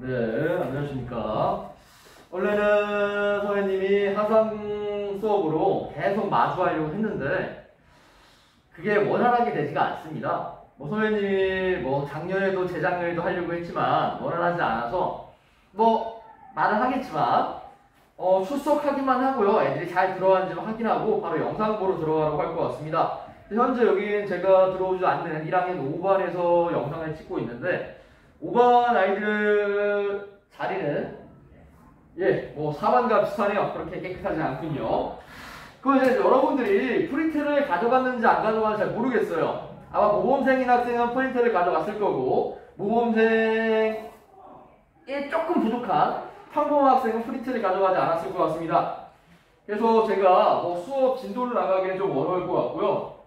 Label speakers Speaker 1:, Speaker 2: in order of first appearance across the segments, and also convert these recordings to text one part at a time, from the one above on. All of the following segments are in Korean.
Speaker 1: 네, 안녕하십니까. 원래는 선생님이 화상 수업으로 계속 마주하려고 했는데 그게 원활하게 되지가 않습니다. 선생님이 작년에도 재작년에도 하려고 했지만 원활하지 않아서 말은 하겠지만 출석하기만 하고요. 애들이 잘 들어왔는지 확인하고 바로 영상 보러 들어가라고 할 것 같습니다. 현재 여기는 제가 들어오지 않는 1학년 5반에서 영상을 찍고 있는데 5반 아이들 자리는 4반과 비슷하네요. 그렇게 깨끗하지 않군요. 이제 여러분들이 프린트를 가져갔는지 안 가져갔는지 잘 모르겠어요. 아마 모범생인 학생은 프린트를 가져갔을 거고 모범생에 조금 부족한 평범한 학생은 프린트를 가져가지 않았을 것 같습니다. 그래서 제가 수업 진도를 나가기는 좀 어려울 것 같고요.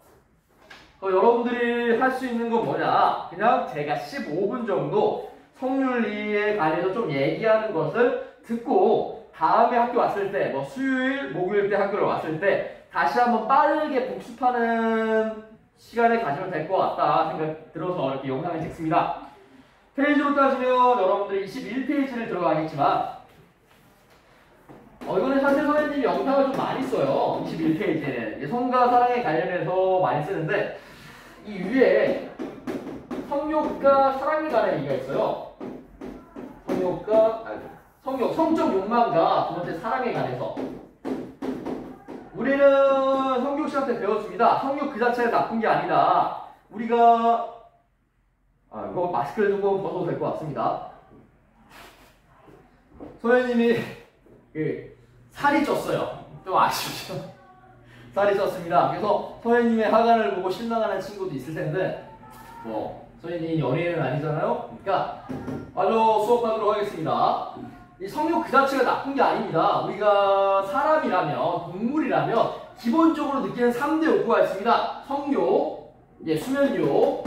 Speaker 1: 여러분들이 할 수 있는 건 뭐냐, 그냥 제가 15분 정도 성률리에 관해서 좀 얘기하는 것을 듣고 다음에 학교 왔을 때 수요일, 목요일 때 학교를 왔을 때 다시 한번 빠르게 복습하는 시간을 가지면 될 것 같다 생각 들어서 이렇게 영상을 찍습니다. 페이지로 따지면 여러분들이 21페이지를 들어가겠지만 이거는 사실 선생님이 영상을 좀 많이 써요. 21페이지에는 성과 사랑에 관련해서 많이 쓰는데 이 위에 성욕과 사랑에 관한 얘기가 있어요. 성적 욕망과 두 번째 사랑에 관해서 우리는 성교 시간 때 배웠습니다. 성욕 그 자체가 나쁜 게 아니다. 우리가 이거 마스크를 좀 벗어도 될 것 같습니다. 선생님이 살이 쪘어요. 좀 아쉽죠? 살이 쪘습니다. 그래서 선생님의 하관을 보고 실망하는 친구도 있을 텐데 선생님이 연예인은 아니잖아요. 그러니까 바로 수업하도록 하겠습니다. 이 성욕 그 자체가 나쁜 게 아닙니다. 우리가 사람이라면, 동물이라면 기본적으로 느끼는 3대 욕구가 있습니다. 성욕, 수면욕,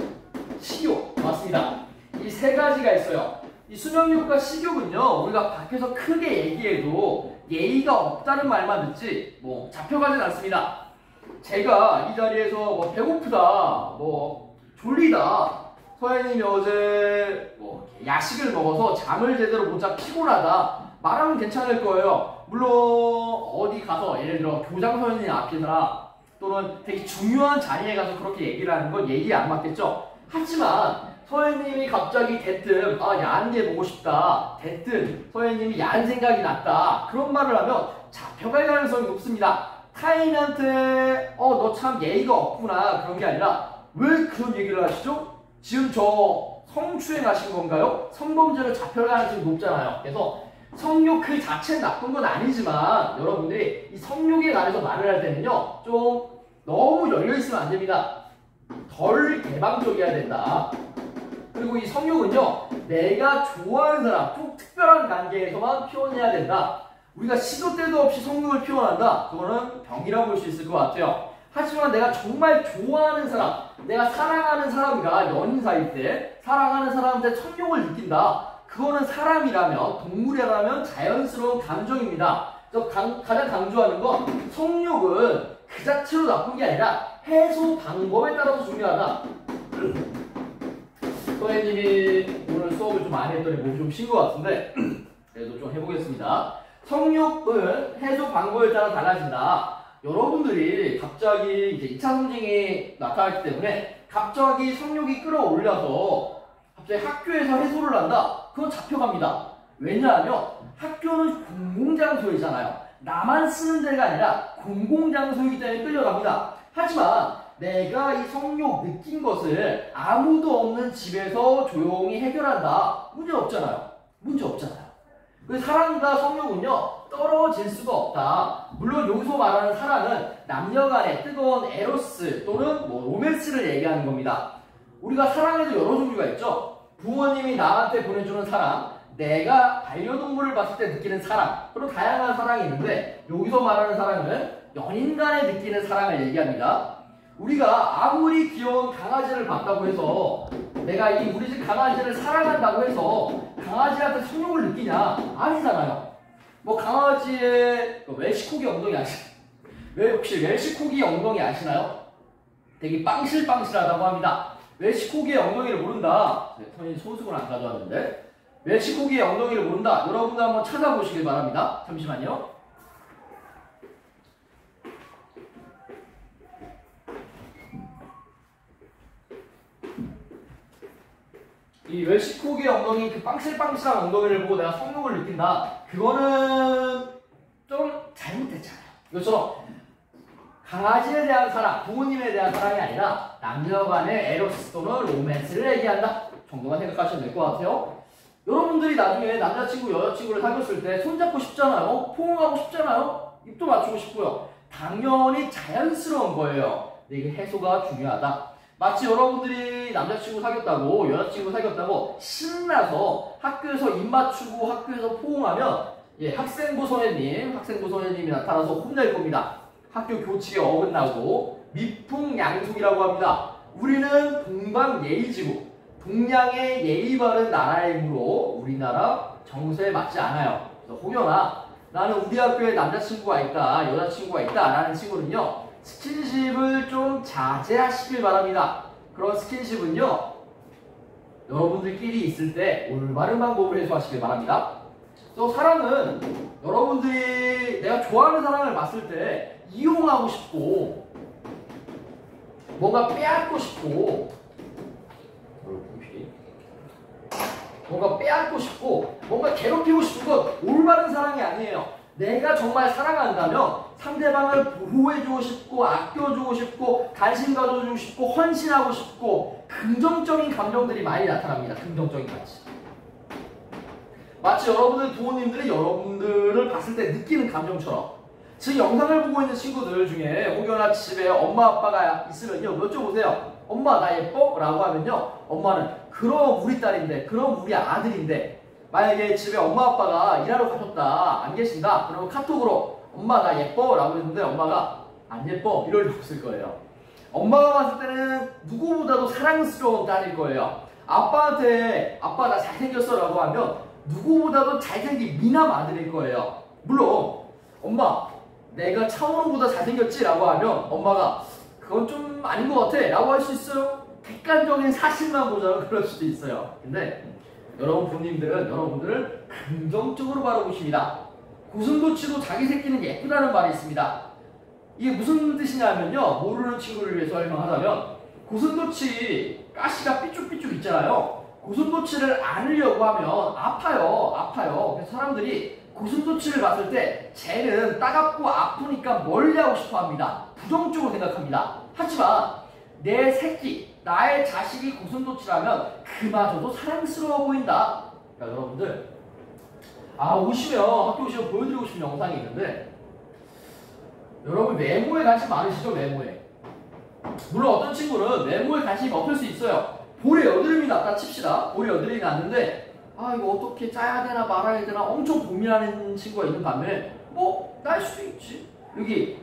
Speaker 1: 식욕. 맞습니다. 이 세 가지가 있어요. 이 수면욕과 식욕은요, 우리가 밖에서 크게 얘기해도 예의가 없다는 말만 듣지 잡혀가진 않습니다. 제가 이 자리에서 배고프다, 졸리다, 선생님이 어제 야식을 먹어서 잠을 제대로 못 자 피곤하다 말하면 괜찮을 거예요. 물론 어디 가서 예를 들어 교장 선생님 앞이나 또는 되게 중요한 자리에 가서 그렇게 얘기를 하는 건 예의에 안 맞겠죠. 하지만 선생님이 갑자기 대뜸 야한 게 보고 싶다, 대뜸 선생님이 야한 생각이 났다, 그런 말을 하면 잡혀갈 가능성이 높습니다. 타인한테 너 참 예의가 없구나 그런 게 아니라 왜 그런 얘기를 하시죠? 지금 저 성추행 하신 건가요? 성범죄로 잡혀갈 가능성이 높잖아요. 그래서 성욕 그 자체는 나쁜 건 아니지만 여러분들이 이 성욕에 관해서 말을 할 때는요 좀 너무 열려있으면 안 됩니다. 덜 개방적이어야 된다. 그리고 이 성욕은요 내가 좋아하는 사람, 꼭 특별한 관계에서만 표현해야 된다. 우리가 시도 때도 없이 성욕을 표현한다. 그거는 병이라고 볼 수 있을 것 같아요. 하지만 내가 정말 좋아하는 사람, 내가 사랑하는 사람과 연인 사이일 때 사랑하는 사람한테 성욕을 느낀다. 그거는 사람이라면, 동물이라면 자연스러운 감정입니다. 그래서 가장 강조하는 건 성욕은 그 자체로 나쁜 게 아니라 해소 방법에 따라서 중요하다. 선생님이 오늘 수업을 좀 많이 했더니 몸이 좀 쉰 것 같은데 그래도 좀 해보겠습니다. 성욕은 해소 방법에 따라 달라진다. 여러분들이 갑자기 이제 2차 성징이 나타났기 때문에 갑자기 성욕이 끌어올려서 갑자기 학교에서 해소를 한다? 그건 잡혀갑니다. 왜냐하면 학교는 공공장소이잖아요. 나만 쓰는 데가 아니라 공공장소이기 때문에 끌려갑니다. 하지만 내가 이 성욕 느낀 것을 아무도 없는 집에서 조용히 해결한다? 문제 없잖아요. 문제 없잖아요. 사랑과 성욕은요 떨어질 수가 없다. 물론 여기서 말하는 사랑은 남녀간의 뜨거운 에로스 또는 로맨스를 얘기하는 겁니다. 우리가 사랑에도 여러 종류가 있죠. 부모님이 나한테 보내주는 사랑, 내가 반려동물을 봤을 때 느끼는 사랑, 그런 다양한 사랑이 있는데 여기서 말하는 사랑은 연인 간에 느끼는 사랑을 얘기합니다. 우리가 아무리 귀여운 강아지를 봤다고 해서 내가 이 우리 집 강아지를 사랑한다고 해서 강아지한테 성욕을 느끼냐? 아니잖아요. 강아지의 웰시코기 엉덩이 혹시 웰시코기 엉덩이 아시나요? 되게 빵실빵실하다고 합니다. 웰시코기의 엉덩이를 모른다. 선생님 손수건 안 가져왔는데 멕시코기의 엉덩이를 모른다. 여러분들 한번 찾아보시길 바랍니다. 잠시만요. 이 멕시코기의 엉덩이, 그 빵실빵실한 엉덩이를 보고 내가 성욕을 느낀다. 그거는 좀 잘못했잖아요. 이것처럼 강아지에 대한 사랑, 부모님에 대한 사랑이 아니라 남녀 간의 에로스 또는 로맨스를 얘기한다 정도만 생각하시면 될 것 같아요. 여러분들이 나중에 남자친구, 여자친구를 사귀었을 때 손잡고 싶잖아요. 포옹하고 싶잖아요. 입도 맞추고 싶고요. 당연히 자연스러운 거예요. 근데 이게 해소가 중요하다. 마치 여러분들이 남자친구 사귀었다고, 여자친구 사귀었다고 신나서 학교에서 입 맞추고 학교에서 포옹하면 학생부 선생님이 나타나서 혼낼 겁니다. 학교 교칙에 어긋나고 미풍양속이라고 합니다. 우리는 동방예의지국, 동양의 예의 바른 나라이므로 우리나라 정서에 맞지 않아요. 그래서 혹여나 나는 우리 학교에 남자친구가 있다, 여자친구가 있다 라는 친구는요, 스킨십을 좀 자제하시길 바랍니다. 그런 스킨십은요, 여러분들끼리 있을 때 올바른 방법을 해소하시길 바랍니다. 또 사랑은 여러분들이 내가 좋아하는 사람을 봤을 때 이용하고 싶고 뭔가 빼앗고 싶고 뭔가 괴롭히고 싶은 건 올바른 사랑이 아니에요. 내가 정말 사랑한다면 상대방을 보호해주고 싶고 아껴주고 싶고 관심 가져주고 싶고 헌신하고 싶고 긍정적인 감정들이 많이 나타납니다. 긍정적인 감정. 마치 여러분들 부모님들이 여러분들을 봤을 때 느끼는 감정처럼, 지금 영상을 보고 있는 친구들 중에 혹여나 집에 엄마 아빠가 있으면요, 여쭤보세요. 엄마 나 예뻐? 라고 하면요, 엄마는 그럼 우리 딸인데, 그럼 우리 아들인데, 만약에 집에 엄마 아빠가 일하러 가셨다, 안 계신다, 그러면 카톡으로 엄마 나 예뻐? 라고 했는데 엄마가 안 예뻐? 이럴 리 없을 거예요. 엄마가 봤을 때는 누구보다도 사랑스러운 딸일 거예요. 아빠한테 아빠 나 잘생겼어 라고 하면 누구보다도 잘생긴 미남 아들일 거예요. 물론 엄마 내가 차은우보다 잘생겼지? 라고 하면 엄마가 그건 좀 아닌 것 같아 라고 할 수 있어요. 객관적인 사실만 보자면 그럴 수도 있어요. 근데 여러분 부모님들은 여러분들을 긍정적으로 바라보십니다. 고슴도치도 자기 새끼는 예쁘다는 말이 있습니다. 이게 무슨 뜻이냐면요, 모르는 친구를 위해서 설명하자면, 고슴도치 가시가 삐쭉삐쭉 있잖아요. 고슴도치를 안으려고 하면 아파요. 그래서 사람들이 고슴도치를 봤을 때 쟤는 따갑고 아프니까 멀리하고 싶어 합니다. 부정적으로 생각합니다. 하지만 내 새끼, 나의 자식이 고슴도치라면 그마저도 사랑스러워 보인다. 그러니까 여러분들 학교 오시면 보여드리고 싶은 영상이 있는데, 여러분 외모에 관심 많으시죠? 외모에. 물론 어떤 친구는 외모에 관심이 없을 수 있어요. 볼에 여드름이 났다 칩시다. 볼에 여드름이 났는데 이거 어떻게 짜야 되나 말아야 되나 엄청 고민하는 친구가 있는 반면에 날 수도 있지. 여기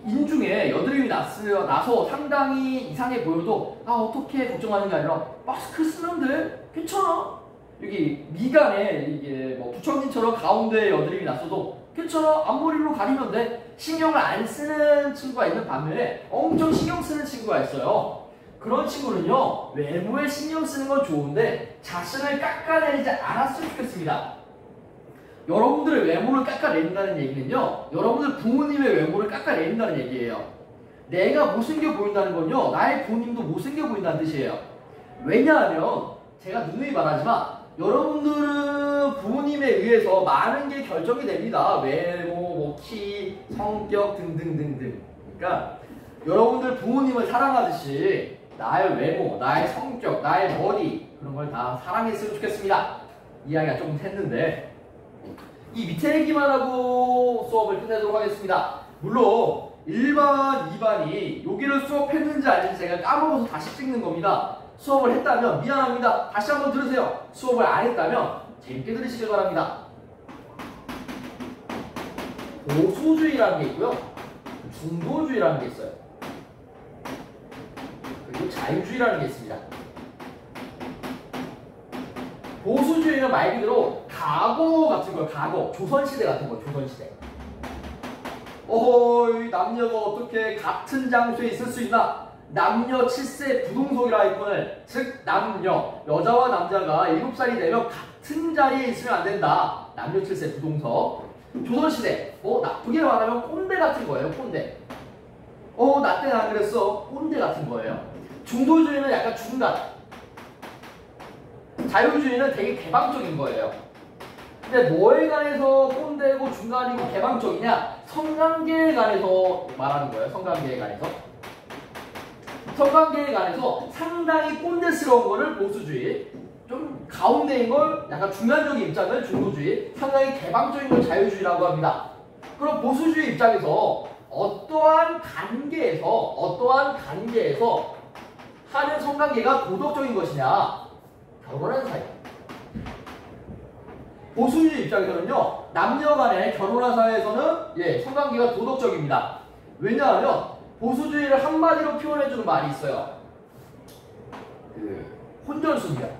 Speaker 1: 인중에 여드름이 나서 상당히 이상해 보여도 어떻게 걱정하는 게 아니라 마스크 쓰면 돼. 괜찮아. 여기 미간에 이게 부처님처럼 가운데에 여드름이 났어도 괜찮아. 앞머리로 가리면 돼. 신경을 안 쓰는 친구가 있는 반면에 엄청 신경 쓰는 친구가 있어요. 그런 친구는요, 외모에 신경 쓰는 건 좋은데 자신을 깎아내리지 않았으면 좋겠습니다. 여러분들의 외모를 깎아내린다는 얘기는요, 여러분들 부모님의 외모를 깎아내린다는 얘기예요. 내가 못생겨 보인다는 건요, 나의 부모님도 못생겨 보인다는 뜻이에요. 왜냐하면 제가 누누이 말하지만 여러분들은 부모님에 의해서 많은 게 결정이 됩니다. 외모, 키, 성격 등등등등. 그러니까 여러분들 부모님을 사랑하듯이 나의 외모, 나의 성격, 나의 머리 그런 걸 다 사랑했으면 좋겠습니다. 이야기가 조금 샜는데 이 밑에 얘기만 하고 수업을 끝내도록 하겠습니다. 물론 1반, 2반이 여기를 수업했는지 아닌지 제가 까먹어서 다시 찍는 겁니다. 수업을 했다면 미안합니다. 다시 한번 들으세요. 수업을 안 했다면 재밌게 들으시길 바랍니다. 보수주의라는 게 있고요, 중도주의라는 게 있어요. 그리고 자유주의라는 게 있습니다. 보수주의는 말 그대로 과거 같은 거예요. 과거, 조선시대 같은 거, 조선시대. 남녀가 어떻게 같은 장소에 있을 수 있나? 남녀 7세 부동석이라 했거늘, 즉 남녀, 여자와 남자가 7살이 되면 같은 자리에 있으면 안 된다. 남녀 7세 부동석. 조선시대, 나쁘게 말하면 꼰대 같은 거예요. 꼰대. 나 때는 안 그랬어. 꼰대 같은 거예요. 중도주의는 약간 중간, 자유주의는 되게 개방적인 거예요. 근데 뭐에 관해서 꼰대고 중간이고 개방적이냐? 성관계에 관해서 말하는 거예요. 성관계에 관해서. 성관계에 관해서 상당히 꼰대스러운 거를 보수주의, 좀 가운데인 걸 약간 중간적인 입장을 중도주의, 상당히 개방적인 걸 자유주의라고 합니다. 그럼 보수주의 입장에서 어떠한 관계에서 하는 성관계가 도덕적인 것이냐? 결혼하는 사이. 보수주의 입장에서는요, 남녀 간에 결혼한 사이에서는 성관계가 도덕적입니다. 왜냐하면 보수주의를 한마디로 표현해주는 말이 있어요. 혼전순결.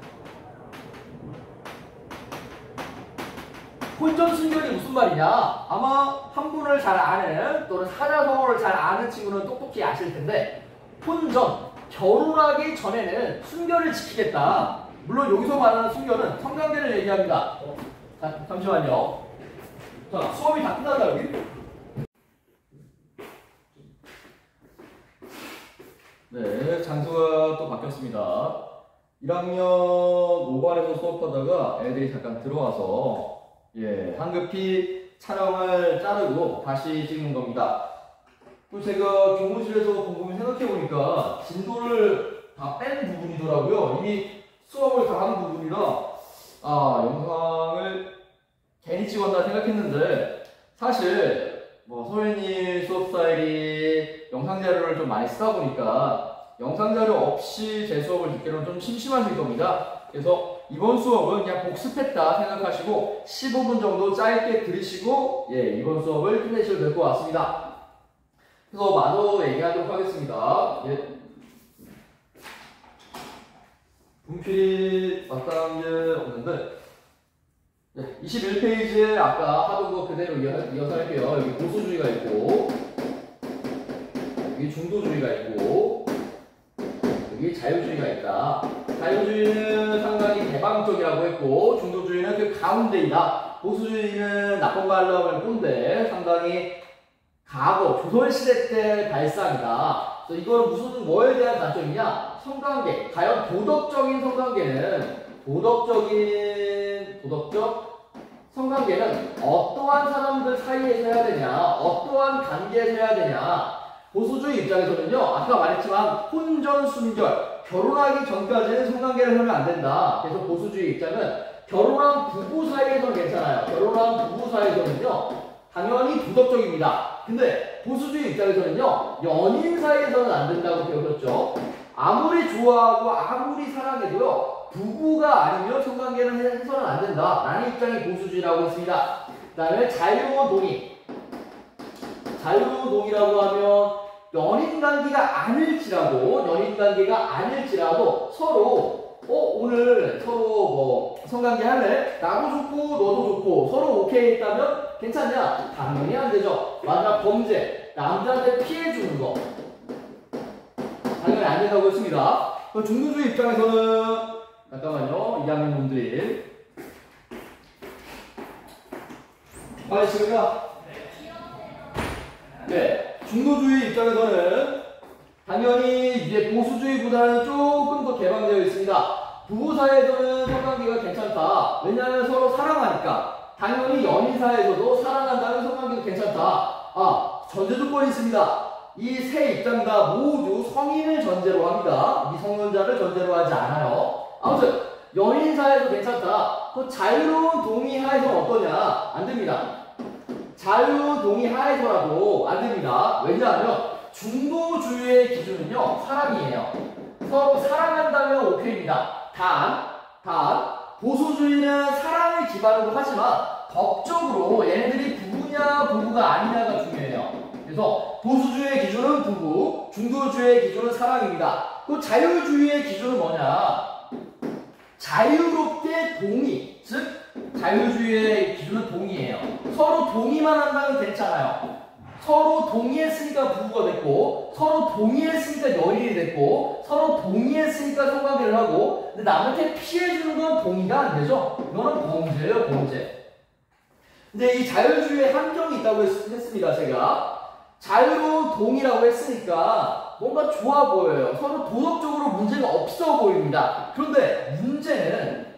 Speaker 1: 혼전순결이 무슨 말이냐? 아마 한 분을 잘 아는, 또는 사자성어를 잘 아는 친구는 똑똑히 아실 텐데, 혼전, 결혼하기 전에는 순결을 지키겠다. 물론 여기서 말하는 순결은 성관계를 얘기합니다. 자, 잠시만요. 자, 수업이 다 끝났나 여기? 네, 장소가 또 바뀌었습니다. 1학년 5반에서 수업하다가 애들이 잠깐 들어와서 황급히 촬영을 자르고 다시 찍는 겁니다. 그리고 제가 교무실에서 곰곰이 생각해보니까 진도를 다 뺀 부분이더라고요. 이미 수업을 다 한 부분이라 영상을 괜히 찍었나 생각했는데, 사실 선생님 수업 스타일이 영상 자료를 좀 많이 쓰다 보니까 영상 자료 없이 제 수업을 듣기로는 좀 심심하실 겁니다. 그래서 이번 수업은 그냥 복습했다 생각하시고 15분 정도 짧게 들으시고 이번 수업을 끝내시면 될 것 같습니다. 그래서 마저 얘기하도록 하겠습니다. 분필이 마땅한 게 없는데 21페이지에 아까 하던 거 그대로 이어서 할게요. 여기 보수주의가 있고, 여기 중도주의가 있고, 여기 자유주의가 있다. 자유주의는 상당히 개방적이라고 했고, 중도주의는 그 가운데이다. 보수주의는 나쁜 말로 하면 꼰대, 상당히 과거, 조선시대 때 발상이다. 그래서 이거는 무슨 뭐에 대한 관점이냐? 성관계. 과연 도덕적인 성관계는 도덕적 성관계는 어떠한 사람들 사이에서 해야 되냐, 어떠한 관계에서 해야 되냐. 보수주의 입장에서는요, 아까 말했지만 혼전, 순결, 결혼하기 전까지는 성관계를 하면 안 된다. 그래서 보수주의 입장은 결혼한 부부 사이에서는 괜찮아요. 결혼한 부부 사이에서는요, 당연히 도덕적입니다. 근데 보수주의 입장에서는요, 연인 사이에서는 안 된다고 배우셨죠. 아무리 좋아하고 아무리 사랑해도요, 부부가 아니면 성관계를 해서는 안 된다 라는 입장이 보수주의라고 했습니다. 그 다음에 자유동의. 자유동의라고 하면 연인관계가 아닐지라도 서로 오늘 서로 성관계 할래? 나도 좋고 너도 좋고 서로 오케이 했다면 괜찮냐? 당연히 안 되죠. 마지막 범죄, 남자한테 피해 주는 거 당연히 안 된다고 했습니다. 중도주의 입장에서는 잠깐만요. 2학년 놈들이 빨리 지금요. 중도주의 입장에서는 당연히 이제 보수주의보다는 조금 더 개방되어 있습니다. 부부 사이에서는 성관계가 괜찮다. 왜냐하면 서로 사랑하니까. 당연히 연인 사이에서도 사랑한다면 성관계도 괜찮다. 전제 조건이 있습니다. 이 세 입장 다 모두 성인을 전제로 합니다. 미성년자를 전제로 하지 않아요. 아무튼 연인 사이에서 괜찮다. 그 자유로운 동의 하에서는 어떠냐? 안 됩니다. 자유로운 동의 하에서라도 안 됩니다. 왜냐하면 중도주의의 기준은요, 사랑이에요. 서로 사랑한다면 오케이입니다. 단 보수주의는 사랑을 기반으로 하지만 법적으로 얘네들이 부부냐 부부가 아니냐가 중요해요. 그래서 보수주의의 기준은 부부, 중도주의의 기준은 사랑입니다. 그 자유주의의 기준은 뭐냐? 자유롭게 동의, 즉 자유주의의 기준은 동의예요. 서로 동의만 한다면 괜찮아요. 서로 동의했으니까 부부가 됐고, 서로 동의했으니까 연인이 됐고, 서로 동의했으니까 성관계를 하고, 근데 남한테 피해주는 건 동의가 안 되죠? 이거는 범죄예요, 범죄. 근데 이 자유주의에 함정이 있다고 했습니다, 제가. 자유로운 동의라고 했으니까 뭔가 좋아 보여요. 서로 도덕적으로 문제가 없어 보입니다. 그런데 문제는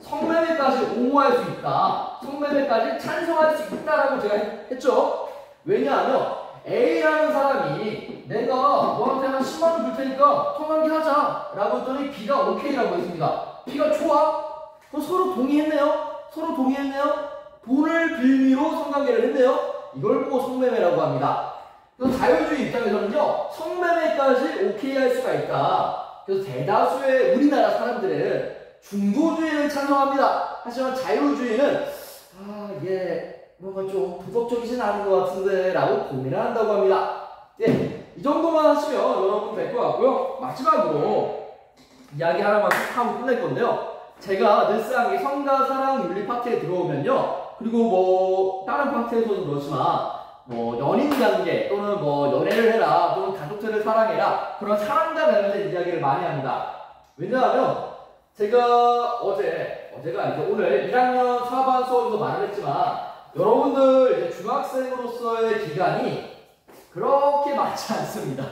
Speaker 1: 성매매까지 옹호할 수 있다. 성매매까지 찬성할 수 있다라고 제가 했죠. 왜냐하면 A라는 사람이 내가 너한테 한 10만 원 줄 테니까 성관계 하자 라고 했더니 B가 오케이라고 했습니다. B가 좋아? 그럼 서로 동의했네요. 서로 동의했네요. 돈을 빌미로 성관계를 했네요. 이걸 보고 성매매라고 합니다. 그래서 자유주의 입장에서는요, 성매매까지 오케이 할 수가 있다. 그래서 대다수의 우리나라 사람들은 중도주의를 찬성합니다. 하지만 자유주의는 뭔가 좀 도덕적이진 않은 것 같은데 라고 고민을 한다고 합니다. 네, 이 정도만 하시면 여러분 될 것 같고요. 마지막으로 이야기 하나만 하고 끝낼 건데요. 제가 늘 쓰는 게 성과 사랑 윤리 파트에 들어오면요, 그리고 뭐 다른 파트에서도 그렇지만 뭐 연인 관계 또는 뭐 연애를 해라 또는 가족들을 사랑해라 그런 사랑과 관련된 이야기를 많이 합니다. 왜냐하면 제가 어제가 아니죠. 오늘 1학년 4반 수업에서 말을 했지만 여러분들 이제 중학생으로서의 기간이 그렇게 많지 않습니다.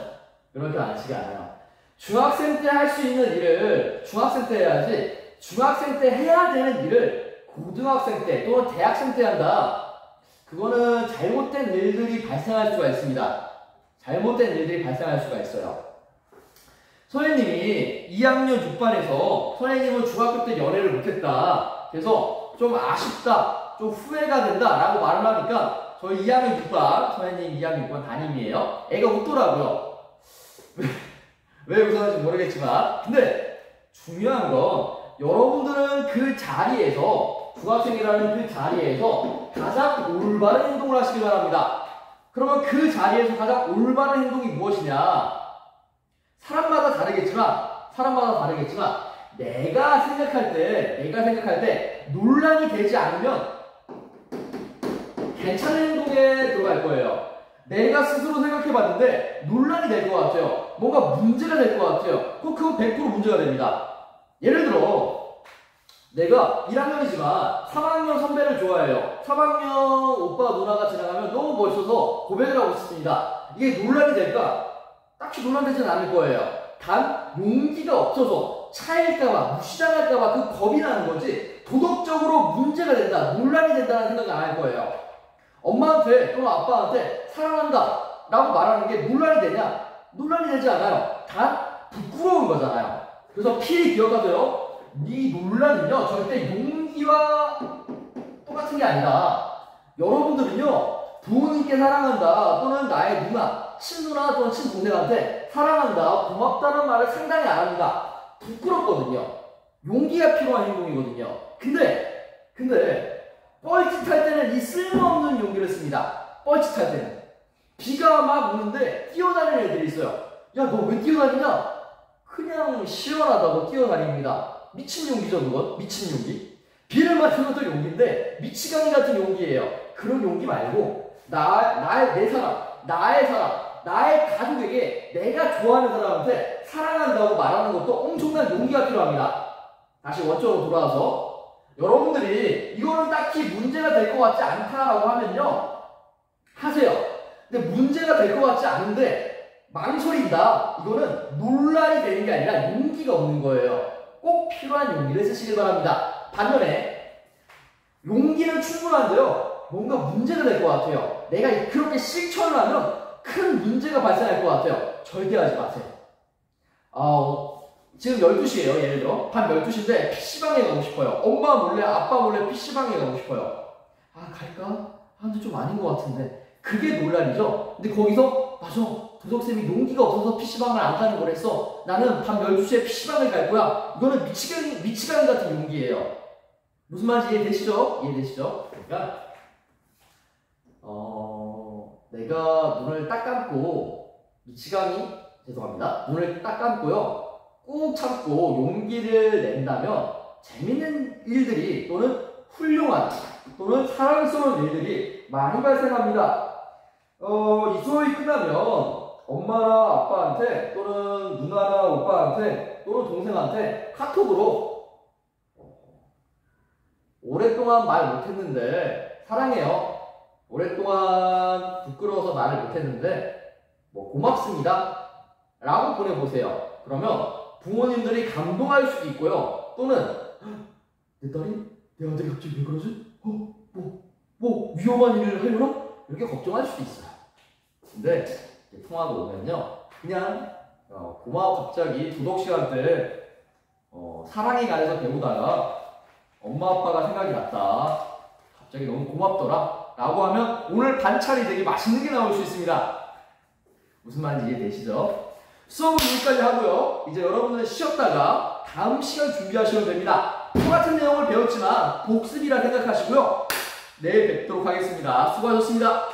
Speaker 1: 그렇게 많지가 않아요. 중학생 때 할 수 있는 일을 중학생 때 해야지, 중학생 때 해야 되는 일을 고등학생 때 또는 대학생 때 한다. 그거는 잘못된 일들이 발생할 수가 있습니다. 잘못된 일들이 발생할 수가 있어요. 선생님이 2학년 6반에서 선생님은 중학교 때 연애를 못했다. 그래서 좀 아쉽다, 좀 후회가 된다 라고 말을 하니까 저희 2학년 6반, 선생님 2학년 6반 담임이에요. 애가 웃더라고요. 왜 웃었는지 모르겠지만. 근데 중요한 건 여러분들은 그 자리에서, 중학생이라는 그 자리에서 가장 올바른 행동을 하시기 바랍니다. 그러면 그 자리에서 가장 올바른 행동이 무엇이냐? 사람마다 다르겠지만 내가 생각할 때 논란이 되지 않으면 괜찮은 행동에 들어갈 거예요. 내가 스스로 생각해봤는데 논란이 될 것 같아요. 뭔가 문제가 될 것 같아요. 그건 100% 문제가 됩니다. 예를 들어 내가 1학년이지만 3학년 선배를 좋아해요. 3학년 오빠 누나가 지나가면 너무 멋있어서 고백을 하고 싶습니다. 이게 논란이 될까? 딱히 논란되지는 않을 거예요. 단 용기가 없어서 차일까봐, 무시당할까봐 그 겁이 나는 거지 도덕적으로 문제가 된다, 논란이 된다는 생각은 안 할 거예요. 엄마한테 또는 아빠한테 사랑한다 라고 말하는 게 논란이 되냐? 논란이 되지 않아요. 단 부끄러운 거잖아요. 그래서 필히 기억하세요. 이 논란은요 절대 용기와 똑같은 게 아니라 여러분들은요 부모님께 사랑한다 또는 나의 누나, 친누나 또는 친동생한테 사랑한다, 고맙다는 말을 상당히 안 합니다. 부끄럽거든요. 용기가 필요한 행동이거든요. 근데 뻘짓할 때는 이 쓸모없는 용기를 씁니다. 뻘짓할 때는 비가 막 오는데 뛰어다니는 애들이 있어요. 야, 너 왜 뛰어다니냐? 그냥 시원하다고 뛰어다닙니다. 미친 용기죠, 그건? 미친 용기. 비를 맞는 것도 용기인데 미치광이 같은 용기예요. 그런 용기 말고 내 사람, 나의 사람, 나의 가족에게 내가 좋아하는 사람한테 사랑한다고 말하는 것도 엄청난 용기가 필요합니다. 다시 원점으로 돌아와서 여러분들이 이거는 딱히 문제가 될 것 같지 않다라고 하면요 하세요. 근데 문제가 될 것 같지 않은데 망설인다. 이거는 논란이 되는 게 아니라 용기가 없는 거예요. 꼭 필요한 용기를 쓰시길 바랍니다. 반면에 용기는 충분한데요. 뭔가 문제가 될 것 같아요. 내가 그렇게 실천을 하면 큰 문제가 발생할 것 같아요. 절대 하지 마세요. 지금 12시예요. 예를 들어 밤 12시인데 PC방에 가고 싶어요. 엄마 몰래 아빠 몰래 PC방에 가고 싶어요. 갈까? 근데 좀 아닌 것 같은데. 그게 논란이죠. 근데 거기서 맞아, 도덕쌤이 용기가 없어서 PC방을 안 가는 거랬어. 나는 밤 12시에 PC방을 갈 거야. 이거는 미치광이 같은 용기예요. 무슨 말인지 이해되시죠? 그러니까 내가 눈을 딱 감고 눈을 딱 감고요 꾹 참고 용기를 낸다면 재밌는 일들이 또는 훌륭한 또는 사랑스러운 일들이 많이 발생합니다. 이 수업이 끝나면 엄마나 아빠한테 또는 누나나 오빠한테 또는 동생한테 카톡으로 오랫동안 말 못했는데 사랑해요. 오랫동안 부끄러워서 말을 못했는데 뭐 고맙습니다 라고 보내보세요. 그러면 부모님들이 감동할 수도 있고요. 또는 내 딸이? 내 아들이 갑자기 왜 그러지? 뭐 위험한 일을 하려나? 이렇게 걱정할 수도 있어요. 근데 통화가 오면요, 그냥 고마워. 갑자기 도덕 시간 때 사랑에 관해서 배우다가 엄마 아빠가 생각이 났다. 갑자기 너무 고맙더라 라고 하면 오늘 반찬이 되게 맛있는 게 나올 수 있습니다. 무슨 말인지 이해되시죠? 수업은 여기까지 하고요. 이제 여러분은 쉬었다가 다음 시간 준비하시면 됩니다. 똑같은 내용을 배웠지만 복습이라 생각하시고요. 내일 뵙도록 하겠습니다. 수고하셨습니다.